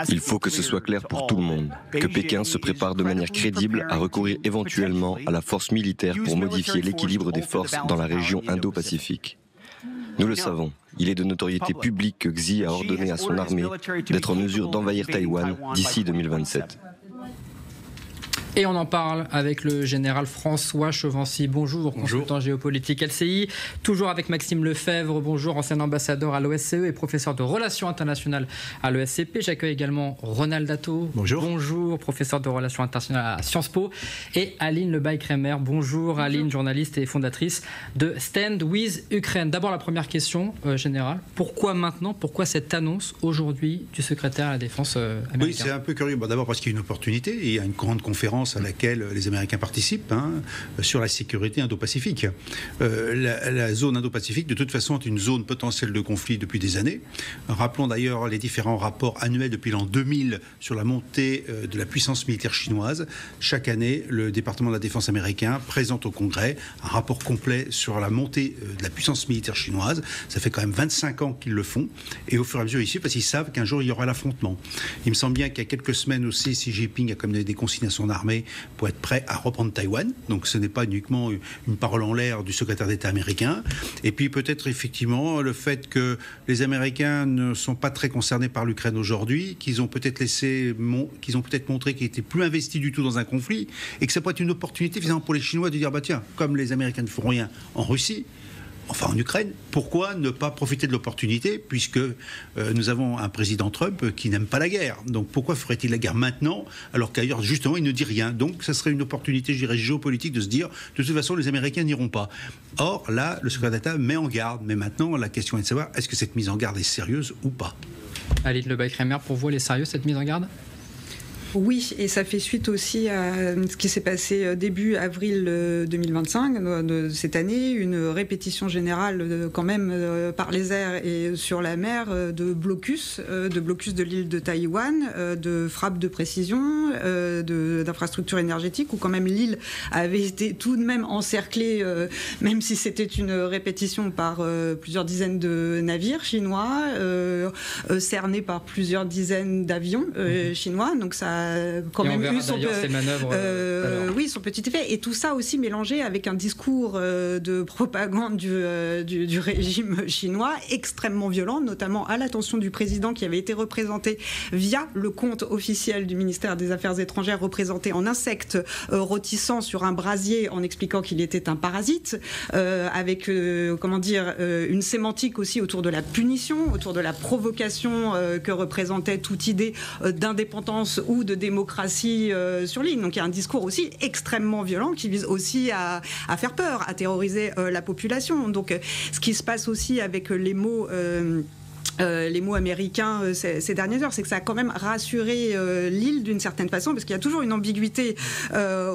Il faut que ce soit clair pour tout le monde, que Pékin se prépare de manière crédible à recourir éventuellement à la force militaire pour modifier l'équilibre des forces dans la région Indo-Pacifique. Nous le savons, il est de notoriété publique que Xi a ordonné à son armée d'être en mesure d'envahir Taïwan d'ici 2027. Et on en parle avec le général François Chevancy. Bonjour, consultant géopolitique LCI. Toujours avec Maxime Lefebvre. Bonjour, ancien ambassadeur à l'OSCE et professeur de relations internationales à l'ESCP. J'accueille également Ronald Dato. Bonjour. Bonjour, professeur de relations internationales à Sciences Po. Et Aline Lebaille-Kremer. Bonjour, Aline, journaliste et fondatrice de Stand with Ukraine. D'abord, la première question générale. Pourquoi maintenant ? Pourquoi cette annonce aujourd'hui du secrétaire à la Défense américain ? Oui, c'est un peu curieux. Bon, d'abord parce qu'il y a une opportunité. Il y a une grande conférence à laquelle les Américains participent sur la sécurité indo-pacifique. La zone indo-pacifique, de toute façon, est une zone potentielle de conflit depuis des années. Rappelons d'ailleurs les différents rapports annuels depuis l'an 2000 sur la montée de la puissance militaire chinoise. Chaque année, le département de la Défense américain présente au Congrès un rapport complet sur la montée de la puissance militaire chinoise. Ça fait quand même 25 ans qu'ils le font. Et au fur et à mesure, ici, parce qu'ils savent qu'un jour, il y aura l'affrontement. Il me semble bien qu'il y a quelques semaines aussi, Xi Jinping a comme donné des consignes à son armée pour être prêt à reprendre Taïwan. Donc ce n'est pas uniquement une parole en l'air du secrétaire d'État américain. Et puis peut-être effectivement le fait que les Américains ne sont pas très concernés par l'Ukraine aujourd'hui, qu'ils ont peut-être montré qu'ils étaient plus investis du tout dans un conflit, et que ça pourrait être une opportunité finalement pour les Chinois de dire bah tiens, comme les Américains ne font rien en Russie, enfin en Ukraine, pourquoi ne pas profiter de l'opportunité puisque nous avons un président Trump qui n'aime pas la guerre. Donc pourquoi ferait-il la guerre maintenant alors qu'ailleurs justement il ne dit rien. Donc ça serait une opportunité, je dirais, géopolitique de se dire de toute façon les Américains n'iront pas. Or là, le secrétaire d'État met en garde. Mais maintenant la question est de savoir est-ce que cette mise en garde est sérieuse ou pas. Aline Lebaille-Kremer, pour vous elle est sérieuse cette mise en garde ? Oui, et ça fait suite aussi à ce qui s'est passé début avril 2025 de cette année, une répétition générale quand même par les airs et sur la mer de blocus de l'île de Taïwan, de frappes de précision, d'infrastructures énergétiques, où quand même l'île avait été tout de même encerclée, même si c'était une répétition par plusieurs dizaines de navires chinois, cernés par plusieurs dizaines d'avions chinois, donc ça quand même eu son petit effet. Et tout ça aussi mélangé avec un discours de propagande du régime chinois extrêmement violent, notamment à l'attention du président qui avait été représenté via le compte officiel du ministère des Affaires étrangères, représenté en insecte rôtissant sur un brasier en expliquant qu'il était un parasite, avec une sémantique aussi autour de la punition, autour de la provocation que représentait toute idée d'indépendance ou de démocratie sur l'île. Donc il y a un discours aussi extrêmement violent qui vise aussi à faire peur, à terroriser la population. Donc ce qui se passe aussi avec les mots américains ces dernières heures, c'est que ça a quand même rassuré l'île d'une certaine façon, parce qu'il y a toujours une ambiguïté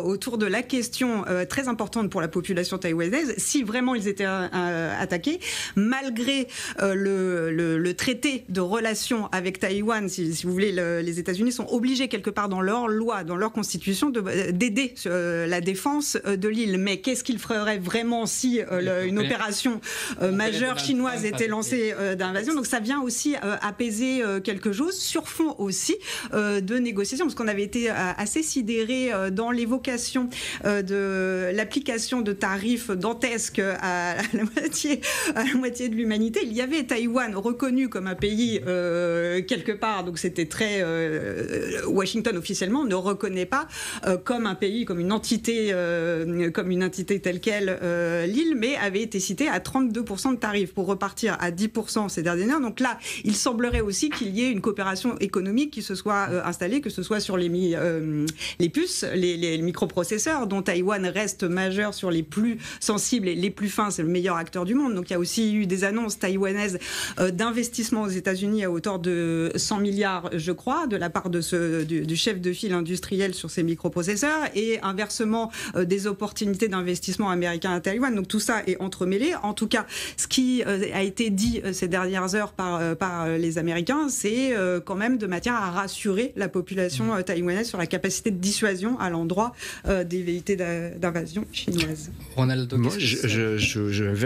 autour de la question très importante pour la population taïwanaise, si vraiment ils étaient attaqués, malgré le traité de relations avec Taïwan, si vous voulez, les États-Unis sont obligés quelque part dans leur loi, dans leur constitution, d'aider la défense de l'île. Mais qu'est-ce qu'ils feraient vraiment si une opération majeure chinoise était lancée d'invasion? Donc ça vient aussi apaiser quelque chose sur fond aussi de négociations, parce qu'on avait été assez sidérés dans l'évocation de l'application de tarifs dantesques à la moitié de l'humanité. Il y avait Taïwan reconnu comme un pays quelque part, donc c'était très Washington officiellement ne reconnaît pas comme un pays, comme une entité telle quelle l'île, mais avait été cité à 32% de tarifs pour repartir à 10% ces dernières années. Donc là, il semblerait aussi qu'il y ait une coopération économique qui se soit installée, que ce soit sur les puces, les microprocesseurs, dont Taïwan reste majeur sur les plus sensibles et les plus fins, c'est le meilleur acteur du monde. Donc il y a aussi eu des annonces taïwanaises d'investissement aux États-Unis à hauteur de 100 milliards, je crois, de la part du chef de file industriel sur ces microprocesseurs, et inversement des opportunités d'investissement américain à Taïwan. Donc tout ça est entremêlé. En tout cas, ce qui a été dit ces dernières heures par par les Américains, c'est quand même de matière à rassurer la population taïwanaise sur la capacité de dissuasion à l'endroit des velléités d'invasion chinoise. Ronald, moi,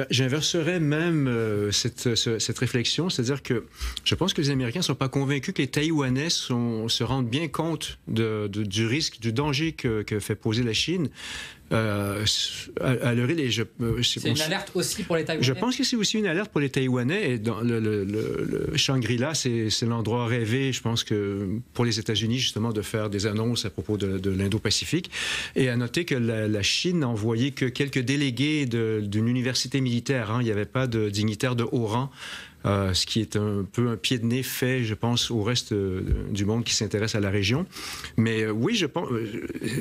j'inverserais même cette réflexion, c'est-à-dire que je pense que les Américains ne sont pas convaincus que les Taïwanais se rendent bien compte du risque, du danger que fait poser la Chine. C'est une alerte aussi pour les Taïwanais. Je pense que c'est aussi une alerte pour les Taïwanais. Et dans le Shangri-La, c'est l'endroit rêvé, je pense, que pour les États-Unis, justement, de faire des annonces à propos de l'Indo-Pacifique. Et à noter que la Chine n'a envoyé que quelques délégués d'une université militaire. Hein. Il n'y avait pas de dignitaires de haut rang. Ce qui est un peu un pied de nez fait, je pense, au reste du monde qui s'intéresse à la région. Mais oui, je pense,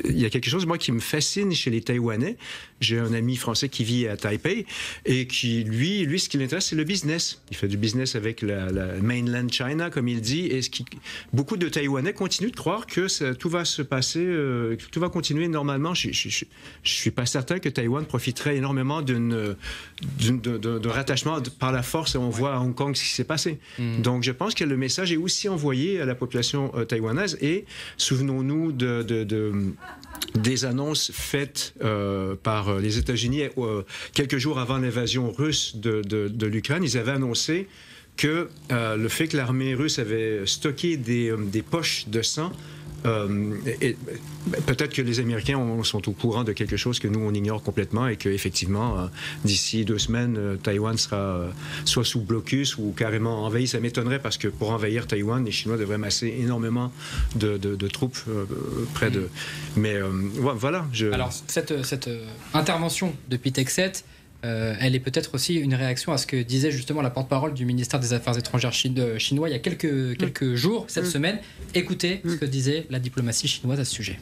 il y a quelque chose, moi, qui me fascine chez les Taïwanais. J'ai un ami français qui vit à Taipei et qui, lui, ce qui l'intéresse, c'est le business. Il fait du business avec la mainland China, comme il dit, et beaucoup de Taïwanais continuent de croire que tout va se passer, que tout va continuer normalement. Je suis pas certain que Taïwan profiterait énormément d'un rattachement par la force. On voit à Hong Kong ce qui s'est passé. Donc, je pense que le message est aussi envoyé à la population taïwanaise. Et souvenons-nous des annonces faites par les États-Unis quelques jours avant l'invasion russe de l'Ukraine. Ils avaient annoncé que le fait que l'armée russe avait stocké des poches de sang, peut-être que les Américains sont au courant de quelque chose que nous, on ignore complètement et qu'effectivement, d'ici 2 semaines, Taïwan sera soit sous blocus ou carrément envahi. Ça m'étonnerait parce que pour envahir Taïwan, les Chinois devraient masser énormément de troupes près de... Mais voilà. Alors, cette intervention depuis Texet, elle est peut-être aussi une réaction à ce que disait justement la porte-parole du ministère des Affaires étrangères chinois il y a quelques jours, cette semaine. Écoutez ce que disait la diplomatie chinoise à ce sujet.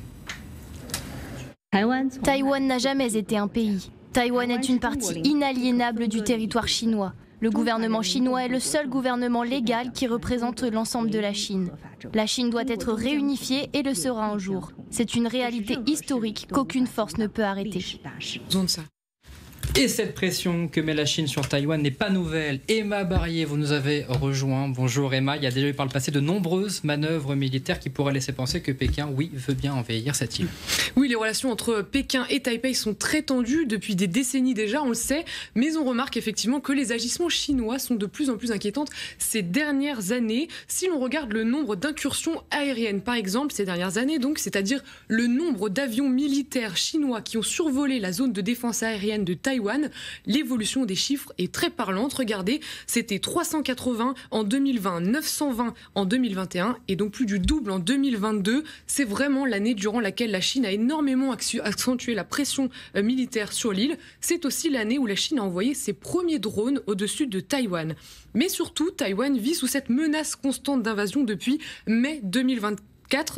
Taïwan n'a jamais été un pays. Taïwan est une partie inaliénable du territoire chinois. Le gouvernement chinois est le seul gouvernement légal qui représente l'ensemble de la Chine. La Chine doit être réunifiée et le sera un jour. C'est une réalité historique qu'aucune force ne peut arrêter. Et cette pression que met la Chine sur Taïwan n'est pas nouvelle. Emma Barrier, vous nous avez rejoint. Bonjour Emma. Il y a déjà eu par le passé de nombreuses manœuvres militaires qui pourraient laisser penser que Pékin, oui, veut bien envahir cette île. Oui, les relations entre Pékin et Taipei sont très tendues depuis des décennies déjà, on le sait. Mais on remarque effectivement que les agissements chinois sont de plus en plus inquiétants ces dernières années. Si l'on regarde le nombre d'incursions aériennes, par exemple, ces dernières années, donc, c'est-à-dire le nombre d'avions militaires chinois qui ont survolé la zone de défense aérienne de Taïwan, l'évolution des chiffres est très parlante. Regardez, c'était 380 en 2020, 920 en 2021 et donc plus du double en 2022. C'est vraiment l'année durant laquelle la Chine a énormément accentué la pression militaire sur l'île. C'est aussi l'année où la Chine a envoyé ses premiers drones au-dessus de Taïwan. Mais surtout, Taïwan vit sous cette menace constante d'invasion depuis mai 2024.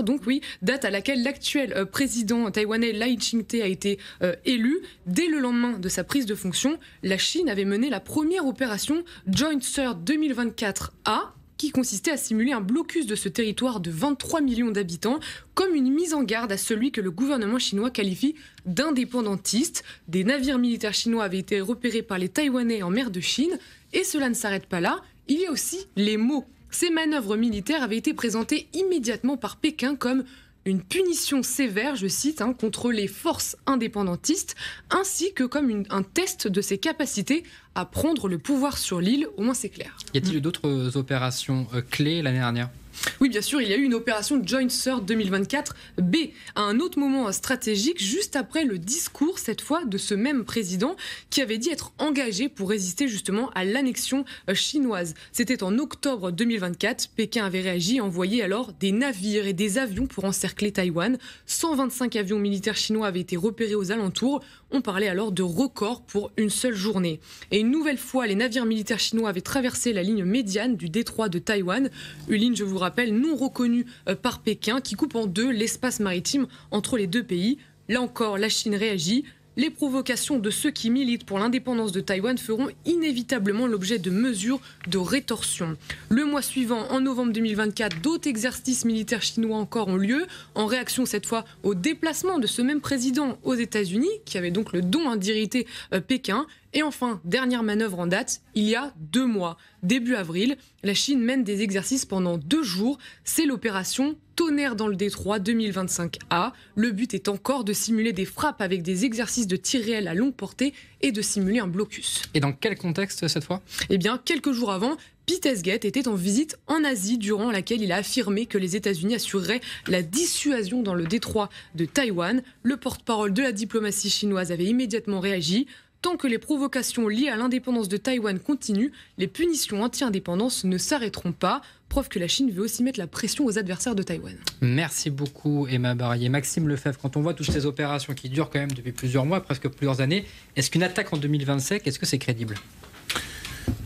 Donc oui, date à laquelle l'actuel président taïwanais Lai Ching-te a été élu. Dès le lendemain de sa prise de fonction, la Chine avait mené la première opération Joint Third 2024A, qui consistait à simuler un blocus de ce territoire de 23 millions d'habitants, comme une mise en garde à celui que le gouvernement chinois qualifie d'indépendantiste. Des navires militaires chinois avaient été repérés par les Taïwanais en mer de Chine, et cela ne s'arrête pas là, il y a aussi les mots. Ces manœuvres militaires avaient été présentées immédiatement par Pékin comme une punition sévère, je cite, contre les forces indépendantistes, ainsi que comme un test de ses capacités à prendre le pouvoir sur l'île, au moins c'est clair. Y a-t-il eu d'autres opérations clés l'année dernière ? Oui, bien sûr, il y a eu une opération Joint Third 2024B à un autre moment stratégique, juste après le discours, cette fois, de ce même président qui avait dit être engagé pour résister justement à l'annexion chinoise. C'était en octobre 2024. Pékin avait réagi et envoyé alors des navires et des avions pour encercler Taïwan. 125 avions militaires chinois avaient été repérés aux alentours. On parlait alors de record pour une seule journée. Et une nouvelle fois, les navires militaires chinois avaient traversé la ligne médiane du détroit de Taïwan. Une ligne, je vous rappelle, non reconnue par Pékin, qui coupe en deux l'espace maritime entre les deux pays. Là encore, la Chine réagit. Les provocations de ceux qui militent pour l'indépendance de Taïwan feront inévitablement l'objet de mesures de rétorsion. Le mois suivant, en novembre 2024, d'autres exercices militaires chinois encore ont lieu, en réaction cette fois au déplacement de ce même président aux États-Unis, qui avait donc le don d'irriter Pékin. Et enfin, dernière manœuvre en date, il y a 2 mois, début avril, la Chine mène des exercices pendant 2 jours. C'est l'opération Tonnerre dans le détroit 2025A. Le but est encore de simuler des frappes avec des exercices de tir réel à longue portée et de simuler un blocus. Et dans quel contexte cette fois ? Eh bien, quelques jours avant, Pete Hegseth était en visite en Asie durant laquelle il a affirmé que les États-Unis assureraient la dissuasion dans le détroit de Taïwan. Le porte-parole de la diplomatie chinoise avait immédiatement réagi. Tant que les provocations liées à l'indépendance de Taïwan continuent, les punitions anti-indépendance ne s'arrêteront pas. Preuve que la Chine veut aussi mettre la pression aux adversaires de Taïwan. Merci beaucoup Emma Barrier. Maxime Lefebvre, quand on voit toutes ces opérations qui durent quand même depuis plusieurs mois, presque plusieurs années, est-ce qu'une attaque en 2025, est-ce que c'est crédible ?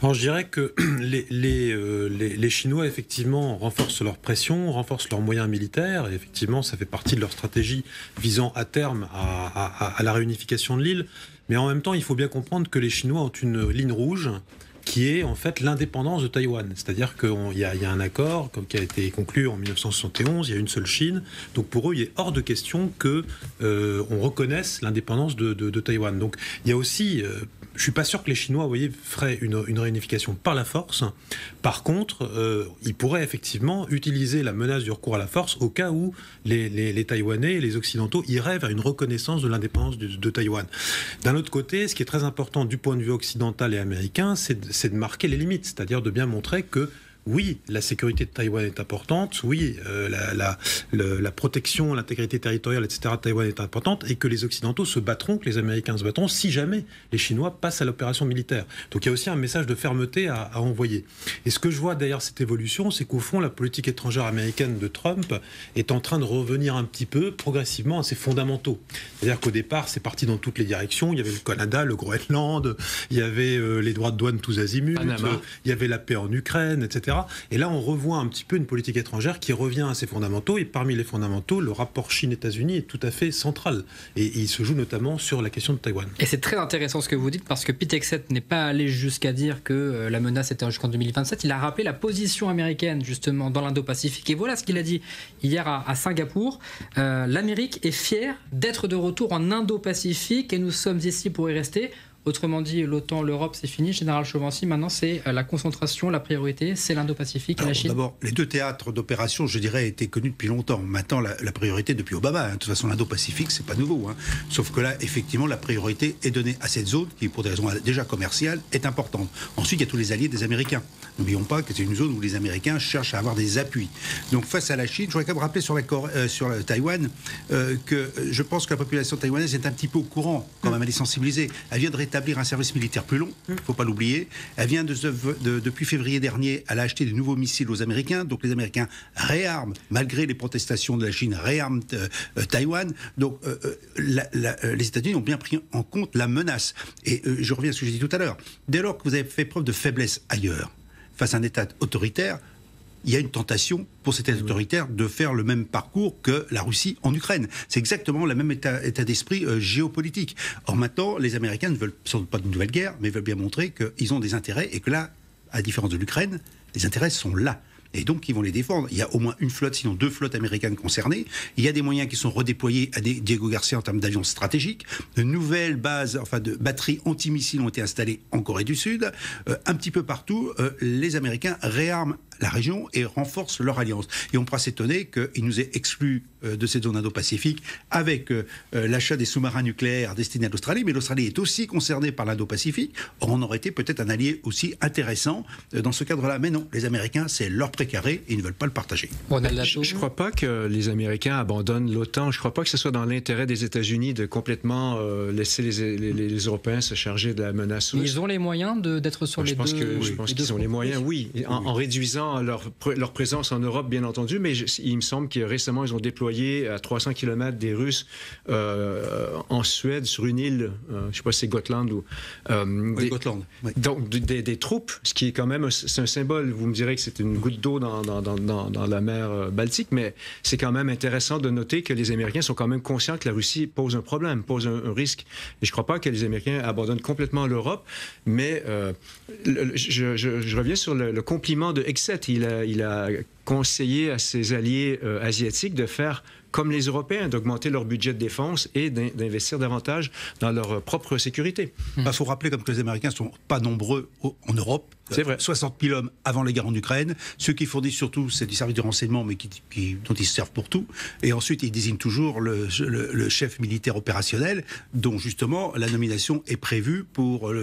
Alors, je dirais que les Chinois, effectivement, renforcent leur pression, renforcent leurs moyens militaires. Et effectivement, ça fait partie de leur stratégie visant à terme à la réunification de l'île. Mais en même temps, il faut bien comprendre que les Chinois ont une ligne rouge qui est en fait l'indépendance de Taïwan. C'est-à-dire qu'il y a un accord qui a été conclu en 1971, il y a une seule Chine. Donc pour eux, il est hors de question qu'on reconnaisse l'indépendance de Taïwan. Donc il y a aussi... je ne suis pas sûr que les Chinois, vous voyez, feraient une réunification par la force. Par contre, ils pourraient effectivement utiliser la menace du recours à la force au cas où les Taïwanais et les Occidentaux iraient vers une reconnaissance de l'indépendance de Taïwan. D'un autre côté, ce qui est très important du point de vue occidental et américain, c'est de marquer les limites, c'est-à-dire de bien montrer que oui, la sécurité de Taïwan est importante, oui, la protection, l'intégrité territoriale, etc. de Taïwan est importante, et que les Occidentaux se battront, que les Américains se battront, si jamais les Chinois passent à l'opération militaire. Donc il y a aussi un message de fermeté à envoyer. Et ce que je vois derrière cette évolution, c'est qu'au fond, la politique étrangère américaine de Trump est en train de revenir un petit peu progressivement à ses fondamentaux. C'est-à-dire qu'au départ, c'est parti dans toutes les directions. Il y avait le Canada, le Groenland, il y avait les droits de douane tous azimuts, il y avait la paix en Ukraine, etc. Et là, on revoit un petit peu une politique étrangère qui revient à ses fondamentaux. Et parmi les fondamentaux, le rapport Chine-États-Unis est tout à fait central. Et il se joue notamment sur la question de Taïwan. Et c'est très intéressant ce que vous dites, parce que Pete Hegseth n'est pas allé jusqu'à dire que la menace était jusqu'en 2027. Il a rappelé la position américaine, justement, dans l'Indo-Pacifique. Et voilà ce qu'il a dit hier à Singapour. L'Amérique est fière d'être de retour en Indo-Pacifique et nous sommes ici pour y rester. Autrement dit, l'OTAN, l'Europe, c'est fini. Général Chauvency, maintenant, c'est la concentration, la priorité, c'est l'Indo-Pacifique et la Chine. D'abord, les 2 théâtres d'opération, je dirais, étaient connus depuis longtemps. Maintenant, la priorité depuis Obama. De toute façon, l'Indo-Pacifique, c'est pas nouveau. Sauf que là, effectivement, la priorité est donnée à cette zone qui, pour des raisons déjà commerciales, est importante. Ensuite, il y a tous les alliés des Américains. N'oublions pas que c'est une zone où les Américains cherchent à avoir des appuis. Donc, face à la Chine, je voudrais quand même rappeler sur Taïwan que je pense que la population taïwanaise est un petit peu au courant, quand même, elle est sensibilisée. Elle vient de rétablir un service militaire plus long, il ne faut pas l'oublier. Elle vient depuis février dernier, elle a acheté de nouveaux missiles aux Américains, donc les Américains réarment, malgré les protestations de la Chine, réarment Taïwan. Donc les États-Unis ont bien pris en compte la menace. Et je reviens à ce que j'ai dit tout à l'heure. Dès lors que vous avez fait preuve de faiblesse ailleurs, face à un État autoritaire, il y a une tentation pour cet État autoritaire de faire le même parcours que la Russie en Ukraine. C'est exactement le même état d'esprit géopolitique. Or maintenant, les Américains ne veulent sans doute pas de nouvelle guerre, mais veulent bien montrer qu'ils ont des intérêts et que là, à la différence de l'Ukraine, les intérêts sont là. Et donc, ils vont les défendre. Il y a au moins une flotte, sinon 2 flottes américaines concernées. Il y a des moyens qui sont redéployés à Diego Garcia en termes d'avions stratégiques. De nouvelles bases, de batteries antimissiles ont été installées en Corée du Sud. Un petit peu partout, les Américains réarment la région et renforcent leur alliance. Et on pourra s'étonner qu'ils nous aient exclus de cette zone Indo-Pacifique avec l'achat des sous-marins nucléaires destinés à l'Australie. Mais l'Australie est aussi concernée par l'Indo-Pacifique. Or, on aurait été peut-être un allié aussi intéressant dans ce cadre-là. Mais non, les Américains, c'est leur précaré et ils ne veulent pas le partager. Je ne crois pas que les Américains abandonnent l'OTAN. Je ne crois pas que ce soit dans l'intérêt des États-Unis de complètement laisser les Européens se charger de la menace russe. Ils ont les moyens d'être sur les deux. Je pense qu'ils ont les moyens, oui, en réduisant leur présence en Europe, bien entendu, mais il me semble que récemment, ils ont déployé à 300 km des Russes en Suède, sur une île, je ne sais pas si c'est Gotland ou... Gotland. Oui. Donc, des troupes, ce qui est quand même c'est un symbole. Vous me direz que c'est une goutte d'eau dans la mer Baltique, mais c'est quand même intéressant de noter que les Américains sont quand même conscients que la Russie pose un problème, pose un risque. Et je ne crois pas que les Américains abandonnent complètement l'Europe, mais je reviens sur le compliment de Hegseth. Il a conseillé à ses alliés asiatiques de faire comme les Européens, d'augmenter leur budget de défense et d'investir davantage dans leur propre sécurité. Il faut rappeler comme que les Américains ne sont pas nombreux en Europe. C'est vrai. 60 000 hommes avant la guerre en Ukraine. Ceux qui fournissent surtout, c'est du service de renseignement, mais dont ils se servent pour tout. Et ensuite, ils désignent toujours le chef militaire opérationnel, dont justement la nomination est prévue pour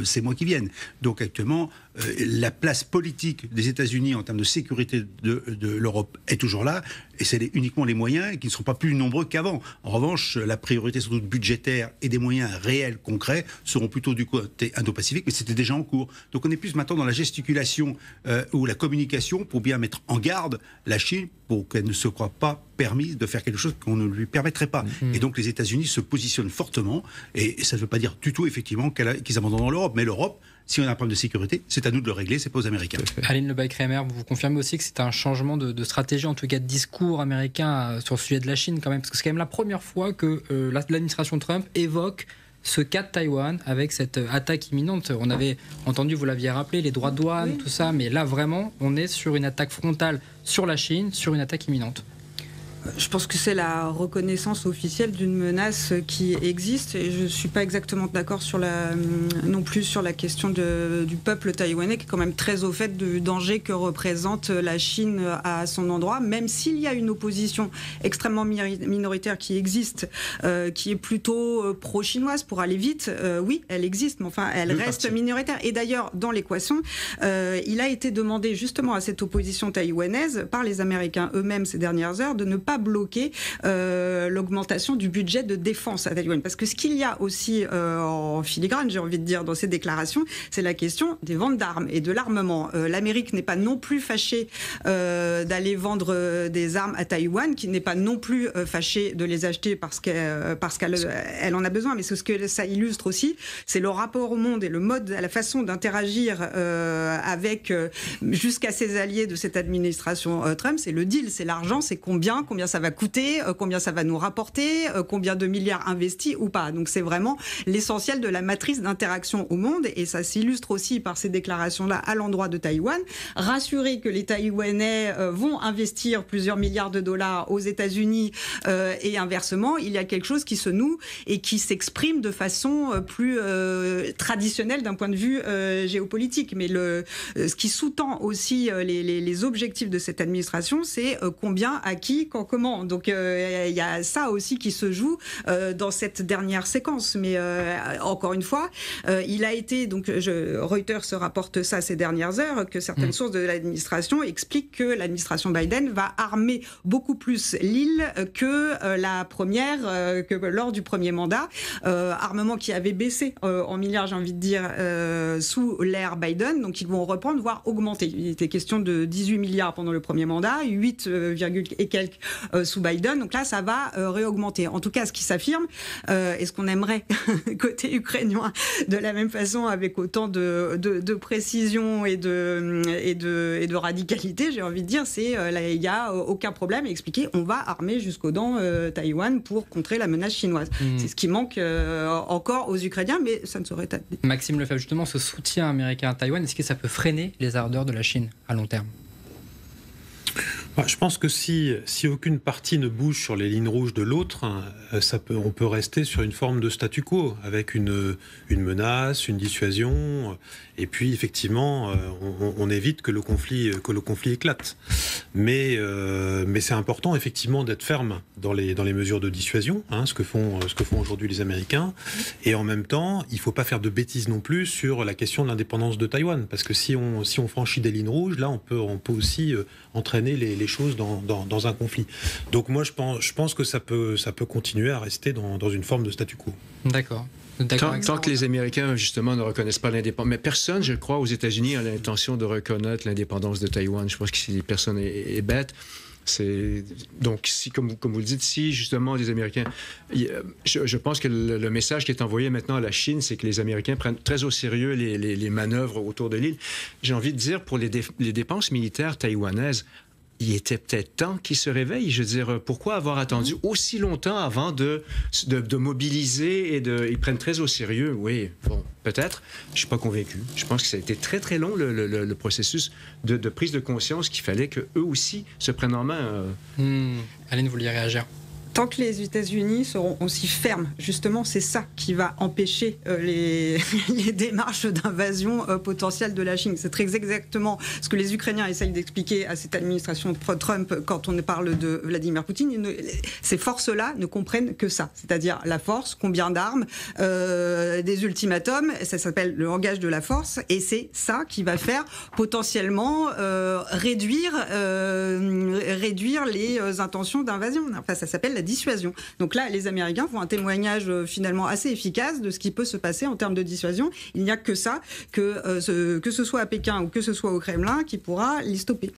ces mois qui viennent. Donc actuellement, la place politique des États-Unis en termes de sécurité de l'Europe est toujours là. Et c'est uniquement les moyens qui ne seront pas plus nombreux qu'avant. En revanche, la priorité surtout budgétaire et des moyens réels, concrets, seront plutôt du côté Indo-Pacifique, mais c'était déjà en cours. Donc on est plus maintenant dans la gesticulation ou la communication pour bien mettre en garde la Chine pour qu'elle ne se croie pas permise de faire quelque chose qu'on ne lui permettrait pas. Et donc les États-Unis se positionnent fortement, et ça ne veut pas dire du tout effectivement qu'ils abandonnent l'Europe, mais l'Europe, si on a un problème de sécurité, c'est à nous de le régler, c'est pas aux Américains. Aline Lebay-Kramer, vous confirmez aussi que c'est un changement de stratégie, en tout cas de discours américain sur le sujet de la Chine quand même, parce que c'est quand même la première fois que l'administration Trump évoque ce cas de Taïwan avec cette attaque imminente. On avait entendu, vous l'aviez rappelé, les droits de douane, tout ça, mais là vraiment, on est sur une attaque frontale sur la Chine, sur une attaque imminente. Je pense que c'est la reconnaissance officielle d'une menace qui existe, et je ne suis pas exactement d'accord non plus sur la question du peuple taïwanais, qui est quand même très au fait du danger que représente la Chine à son endroit, même s'il y a une opposition extrêmement minoritaire qui existe, qui est plutôt pro-chinoise pour aller vite. Oui, elle existe, mais enfin, elle reste minoritaire. Et d'ailleurs, dans l'équation, il a été demandé justement à cette opposition taïwanaise par les Américains eux-mêmes ces dernières heures de ne pas bloquer l'augmentation du budget de défense à Taïwan. Parce que ce qu'il y a aussi en filigrane, j'ai envie de dire, dans ces déclarations, c'est la question des ventes d'armes et de l'armement. L'Amérique n'est pas non plus fâchée d'aller vendre des armes à Taïwan, qui n'est pas non plus fâchée de les acheter parce qu'elle en a besoin. Mais ce que ça illustre aussi, c'est le rapport au monde et le mode, la façon d'interagir avec jusqu'à ses alliés de cette administration Trump. C'est le deal, c'est l'argent, c'est combien ça va coûter, combien ça va nous rapporter, combien de milliards investis ou pas. Donc c'est vraiment l'essentiel de la matrice d'interaction au monde, et ça s'illustre aussi par ces déclarations-là à l'endroit de Taïwan. Rassurer que les Taïwanais vont investir plusieurs milliards de dollars aux États-Unis et inversement, il y a quelque chose qui se noue et qui s'exprime de façon plus traditionnelle d'un point de vue géopolitique. Mais ce qui sous-tend aussi les objectifs de cette administration, c'est combien, à qui, quand, comment. Donc il y a ça aussi qui se joue dans cette dernière séquence. Mais encore une fois, il a été, donc Reuters se rapporte ça ces dernières heures, que certaines sources de l'administration expliquent que l'administration Biden va armer beaucoup plus l'île que la première, que lors du premier mandat. Armement qui avait baissé en milliards, j'ai envie de dire, sous l'ère Biden. Donc ils vont reprendre, voire augmenter. Il était question de 18 milliards pendant le premier mandat, 8, et quelques sous Biden. Donc là, ça va réaugmenter. En tout cas, ce qui s'affirme, et ce qu'on aimerait côté ukrainien, de la même façon, avec autant de précision et de radicalité, j'ai envie de dire, c'est il n'y a aucun problème à expliquer, on va armer jusqu'aux dents Taïwan pour contrer la menace chinoise. C'est ce qui manque encore aux Ukrainiens, mais ça ne saurait être. Maxime Lefebvre, justement, ce soutien américain à Taïwan, est-ce que ça peut freiner les ardeurs de la Chine à long terme ? Je pense que si aucune partie ne bouge sur les lignes rouges de l'autre, on peut rester sur une forme de statu quo, avec une menace, une dissuasion, et puis effectivement, on évite que le conflit éclate. Mais c'est important effectivement d'être ferme dans les mesures de dissuasion, ce que font aujourd'hui les Américains, et en même temps, il ne faut pas faire de bêtises non plus sur la question de l'indépendance de Taïwan, parce que si on franchit des lignes rouges, là on peut aussi entraîner les choses dans un conflit. Donc moi je pense que ça peut continuer à rester dans une forme de statu quo. D'accord. Tant que les Américains, justement, ne reconnaissent pas l'indépendance. Mais personne, je crois, aux États-Unis a l'intention de reconnaître l'indépendance de Taïwan. Je pense que si personne est bête, donc, si, comme vous le dites, si justement les Américains... Je pense que le message qui est envoyé maintenant à la Chine, c'est que les Américains prennent très au sérieux les manœuvres autour de l'île. J'ai envie de dire, pour les dépenses militaires taïwanaises, il était peut-être temps qu'ils se réveillent. Je veux dire, pourquoi avoir attendu aussi longtemps avant de mobiliser et ils prennent très au sérieux? Oui, bon, peut-être. Je ne suis pas convaincu. Je pense que ça a été très, très long, le processus de prise de conscience qu'il fallait qu'eux aussi se prennent en main. Aline, vous vouliez réagir? Tant que les États-Unis seront aussi fermes, justement, c'est ça qui va empêcher les démarches d'invasion potentielle de la Chine. C'est très exactement ce que les Ukrainiens essayent d'expliquer à cette administration Trump quand on parle de Vladimir Poutine. Ces forces-là ne comprennent que ça, c'est-à-dire la force, combien d'armes, des ultimatums, ça s'appelle le langage de la force, et c'est ça qui va faire potentiellement réduire les intentions d'invasion. Enfin, ça s'appelle la dissuasion. Donc là, les Américains font un témoignage finalement assez efficace de ce qui peut se passer en termes de dissuasion. Il n'y a que ça, que ce soit à Pékin ou que ce soit au Kremlin, qui pourra les stopper.